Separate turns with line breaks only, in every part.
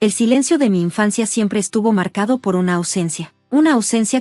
El silencio de mi infancia siempre estuvo marcado por una ausencia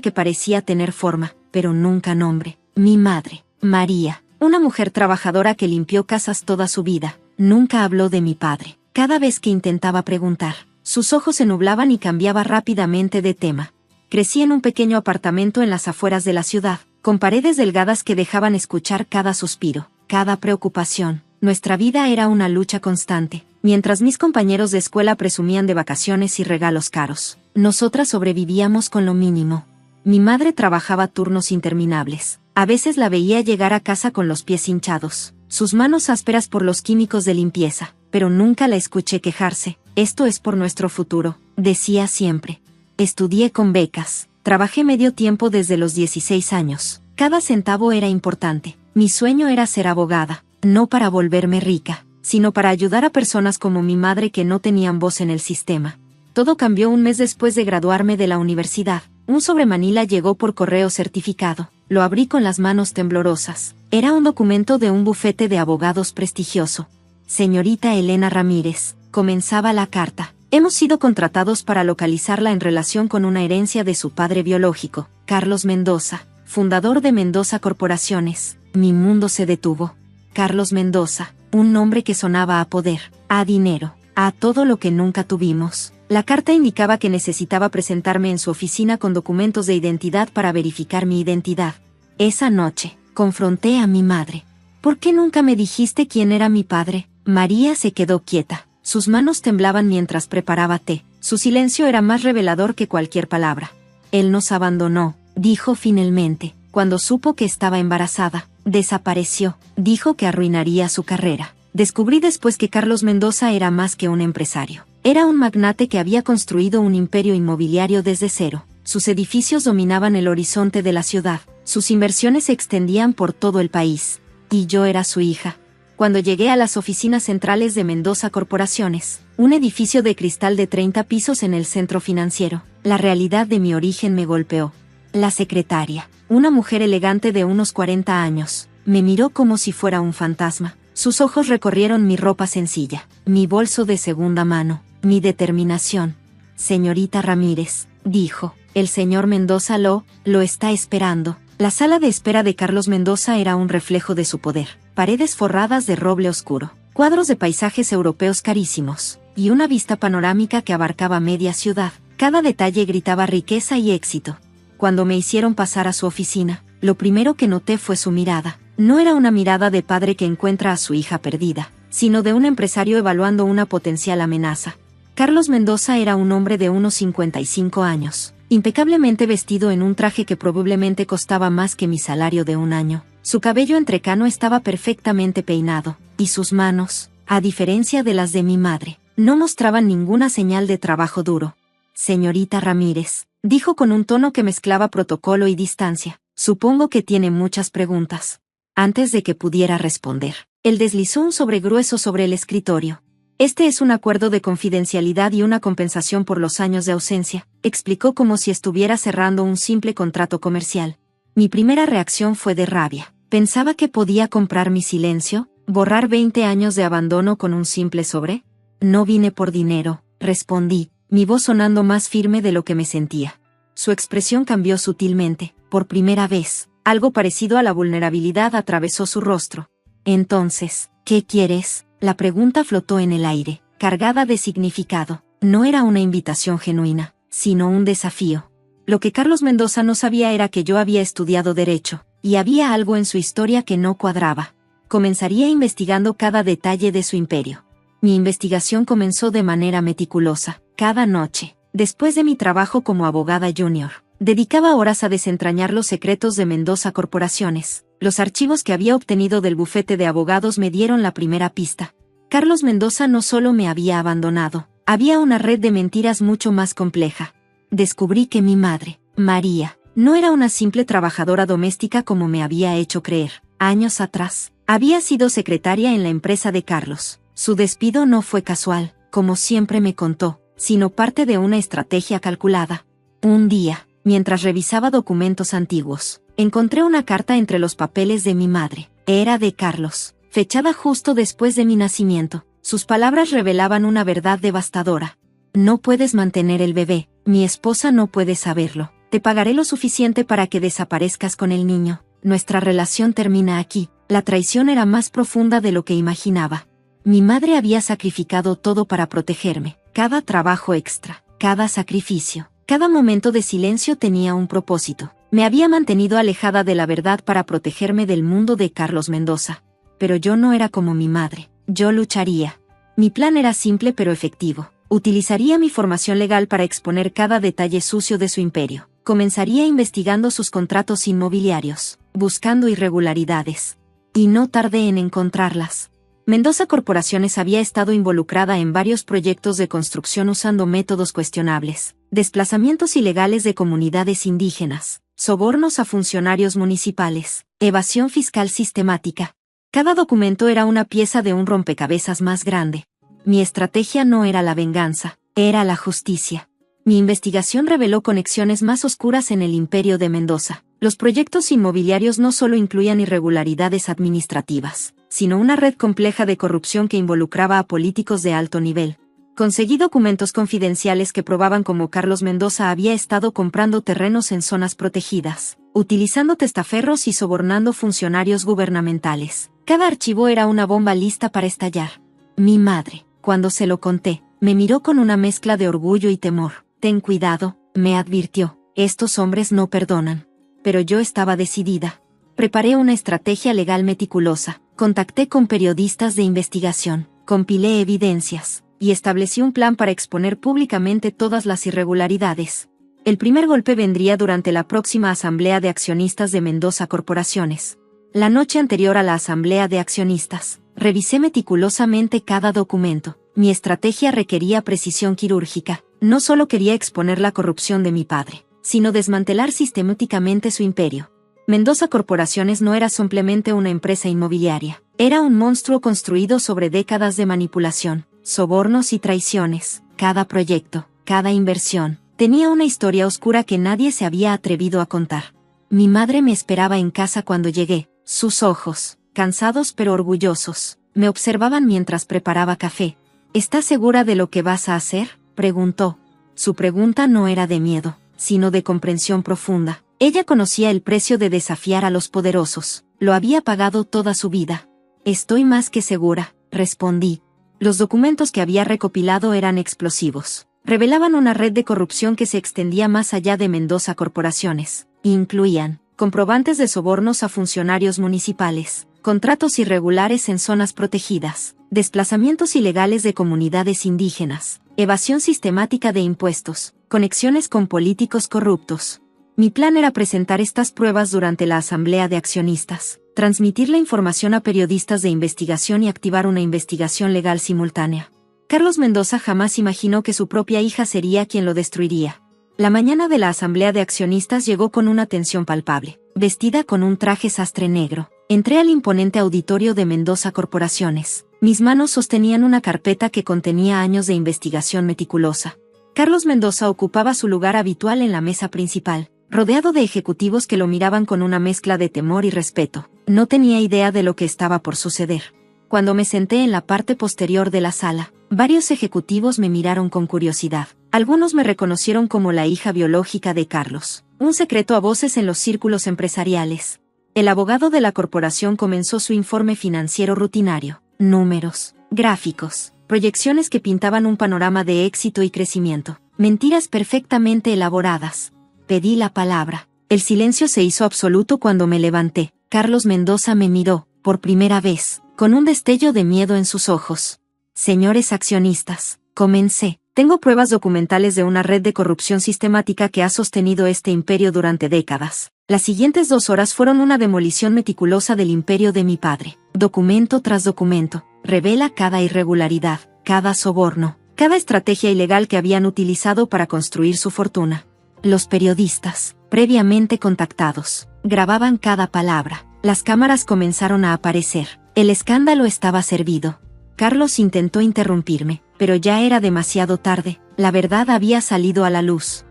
que parecía tener forma, pero nunca nombre. Mi madre, María, una mujer trabajadora que limpió casas toda su vida, nunca habló de mi padre. Cada vez que intentaba preguntar, sus ojos se nublaban y cambiaba rápidamente de tema. Crecí en un pequeño apartamento en las afueras de la ciudad, con paredes delgadas que dejaban escuchar cada suspiro, cada preocupación. Nuestra vida era una lucha constante. Mientras mis compañeros de escuela presumían de vacaciones y regalos caros, nosotras sobrevivíamos con lo mínimo. Mi madre trabajaba turnos interminables. A veces la veía llegar a casa con los pies hinchados, sus manos ásperas por los químicos de limpieza, pero nunca la escuché quejarse. Esto es por nuestro futuro, decía siempre. Estudié con becas, trabajé medio tiempo desde los 16 años. Cada centavo era importante. Mi sueño era ser abogada, no para volverme rica, sino para ayudar a personas como mi madre que no tenían voz en el sistema. Todo cambió un mes después de graduarme de la universidad. Un sobre Manila llegó por correo certificado. Lo abrí con las manos temblorosas. Era un documento de un bufete de abogados prestigioso. Señorita Elena Ramírez, comenzaba la carta. Hemos sido contratados para localizarla en relación con una herencia de su padre biológico, Carlos Mendoza, fundador de Mendoza Corporaciones. Mi mundo se detuvo. Carlos Mendoza, un nombre que sonaba a poder, a dinero, a todo lo que nunca tuvimos. La carta indicaba que necesitaba presentarme en su oficina con documentos de identidad para verificar mi identidad. Esa noche, confronté a mi madre. ¿Por qué nunca me dijiste quién era mi padre? María se quedó quieta. Sus manos temblaban mientras preparaba té. Su silencio era más revelador que cualquier palabra. Él nos abandonó, dijo finalmente, cuando supo que estaba embarazada. Desapareció, dijo que arruinaría su carrera. Descubrí después que Carlos Mendoza era más que un empresario. Era un magnate que había construido un imperio inmobiliario desde cero. Sus edificios dominaban el horizonte de la ciudad. Sus inversiones se extendían por todo el país. Y yo era su hija. Cuando llegué a las oficinas centrales de Mendoza Corporaciones, un edificio de cristal de 30 pisos en el centro financiero, la realidad de mi origen me golpeó. La secretaria, una mujer elegante de unos 40 años, me miró como si fuera un fantasma. Sus ojos recorrieron mi ropa sencilla, mi bolso de segunda mano, mi determinación. Señorita Ramírez, dijo, el señor Mendoza lo está esperando. La sala de espera de Carlos Mendoza era un reflejo de su poder. Paredes forradas de roble oscuro, cuadros de paisajes europeos carísimos, y una vista panorámica que abarcaba media ciudad. Cada detalle gritaba riqueza y éxito. Cuando me hicieron pasar a su oficina, lo primero que noté fue su mirada. No era una mirada de padre que encuentra a su hija perdida, sino de un empresario evaluando una potencial amenaza. Carlos Mendoza era un hombre de unos 55 años, impecablemente vestido en un traje que probablemente costaba más que mi salario de un año. Su cabello entrecano estaba perfectamente peinado, y sus manos, a diferencia de las de mi madre, no mostraban ninguna señal de trabajo duro. Señorita Ramírez, dijo con un tono que mezclaba protocolo y distancia, supongo que tiene muchas preguntas. Antes de que pudiera responder, él deslizó un sobre grueso sobre el escritorio. Este es un acuerdo de confidencialidad y una compensación por los años de ausencia, explicó como si estuviera cerrando un simple contrato comercial. Mi primera reacción fue de rabia. Pensaba que podía comprar mi silencio, borrar 20 años de abandono con un simple sobre. No vine por dinero, respondí, mi voz sonando más firme de lo que me sentía. Su expresión cambió sutilmente. Por primera vez, algo parecido a la vulnerabilidad atravesó su rostro. Entonces, ¿qué quieres? La pregunta flotó en el aire, cargada de significado. No era una invitación genuina, sino un desafío. Lo que Carlos Mendoza no sabía era que yo había estudiado Derecho, y había algo en su historia que no cuadraba. Comenzaría investigando cada detalle de su imperio. Mi investigación comenzó de manera meticulosa. Cada noche, después de mi trabajo como abogada junior, dedicaba horas a desentrañar los secretos de Mendoza Corporaciones. Los archivos que había obtenido del bufete de abogados me dieron la primera pista. Carlos Mendoza no solo me había abandonado, había una red de mentiras mucho más compleja. Descubrí que mi madre, María, no era una simple trabajadora doméstica como me había hecho creer. Años atrás, había sido secretaria en la empresa de Carlos. Su despido no fue casual, como siempre me contó, sino parte de una estrategia calculada. Un día, mientras revisaba documentos antiguos, encontré una carta entre los papeles de mi madre. Era de Carlos, fechada justo después de mi nacimiento. Sus palabras revelaban una verdad devastadora. No puedes mantener el bebé, mi esposa no puede saberlo. Te pagaré lo suficiente para que desaparezcas con el niño. Nuestra relación termina aquí. La traición era más profunda de lo que imaginaba. Mi madre había sacrificado todo para protegerme. Cada trabajo extra, cada sacrificio, cada momento de silencio tenía un propósito. Me había mantenido alejada de la verdad para protegerme del mundo de Carlos Mendoza. Pero yo no era como mi madre. Yo lucharía. Mi plan era simple pero efectivo. Utilizaría mi formación legal para exponer cada detalle sucio de su imperio. Comenzaría investigando sus contratos inmobiliarios, buscando irregularidades. Y no tardé en encontrarlas. Mendoza Corporaciones había estado involucrada en varios proyectos de construcción usando métodos cuestionables, desplazamientos ilegales de comunidades indígenas, sobornos a funcionarios municipales, evasión fiscal sistemática. Cada documento era una pieza de un rompecabezas más grande. Mi estrategia no era la venganza, era la justicia. Mi investigación reveló conexiones más oscuras en el imperio de Mendoza. Los proyectos inmobiliarios no solo incluían irregularidades administrativas, sino una red compleja de corrupción que involucraba a políticos de alto nivel. Conseguí documentos confidenciales que probaban cómo Carlos Mendoza había estado comprando terrenos en zonas protegidas, utilizando testaferros y sobornando funcionarios gubernamentales. Cada archivo era una bomba lista para estallar. Mi madre, cuando se lo conté, me miró con una mezcla de orgullo y temor. Ten cuidado, me advirtió, estos hombres no perdonan. Pero yo estaba decidida. Preparé una estrategia legal meticulosa, contacté con periodistas de investigación, compilé evidencias, y establecí un plan para exponer públicamente todas las irregularidades. El primer golpe vendría durante la próxima Asamblea de Accionistas de Mendoza Corporaciones. La noche anterior a la Asamblea de Accionistas, revisé meticulosamente cada documento. Mi estrategia requería precisión quirúrgica. No solo quería exponer la corrupción de mi padre, sino desmantelar sistemáticamente su imperio. Mendoza Corporaciones no era simplemente una empresa inmobiliaria, era un monstruo construido sobre décadas de manipulación, sobornos y traiciones. Cada proyecto, cada inversión, tenía una historia oscura que nadie se había atrevido a contar. Mi madre me esperaba en casa cuando llegué. Sus ojos, cansados pero orgullosos, me observaban mientras preparaba café. ¿Estás segura de lo que vas a hacer?, preguntó. Su pregunta no era de miedo, sino de comprensión profunda. Ella conocía el precio de desafiar a los poderosos. Lo había pagado toda su vida. Estoy más que segura, respondí. Los documentos que había recopilado eran explosivos. Revelaban una red de corrupción que se extendía más allá de Mendoza Corporaciones. Incluían comprobantes de sobornos a funcionarios municipales, contratos irregulares en zonas protegidas, desplazamientos ilegales de comunidades indígenas, evasión sistemática de impuestos, conexiones con políticos corruptos. Mi plan era presentar estas pruebas durante la Asamblea de Accionistas, transmitir la información a periodistas de investigación y activar una investigación legal simultánea. Carlos Mendoza jamás imaginó que su propia hija sería quien lo destruiría. La mañana de la Asamblea de Accionistas llegó con una tensión palpable, vestida con un traje sastre negro. Entré al imponente auditorio de Mendoza Corporaciones. Mis manos sostenían una carpeta que contenía años de investigación meticulosa. Carlos Mendoza ocupaba su lugar habitual en la mesa principal, rodeado de ejecutivos que lo miraban con una mezcla de temor y respeto. No tenía idea de lo que estaba por suceder. Cuando me senté en la parte posterior de la sala, varios ejecutivos me miraron con curiosidad. Algunos me reconocieron como la hija biológica de Carlos, un secreto a voces en los círculos empresariales. El abogado de la corporación comenzó su informe financiero rutinario. Números, gráficos, proyecciones que pintaban un panorama de éxito y crecimiento. Mentiras perfectamente elaboradas. Pedí la palabra. El silencio se hizo absoluto cuando me levanté. Carlos Mendoza me miró, por primera vez, con un destello de miedo en sus ojos. Señores accionistas, comencé. Tengo pruebas documentales de una red de corrupción sistemática que ha sostenido este imperio durante décadas. Las siguientes 2 horas fueron una demolición meticulosa del imperio de mi padre. Documento tras documento, revela cada irregularidad, cada soborno, cada estrategia ilegal que habían utilizado para construir su fortuna. Los periodistas, previamente contactados, grababan cada palabra. Las cámaras comenzaron a aparecer. El escándalo estaba servido. Carlos intentó interrumpirme, pero ya era demasiado tarde. La verdad había salido a la luz.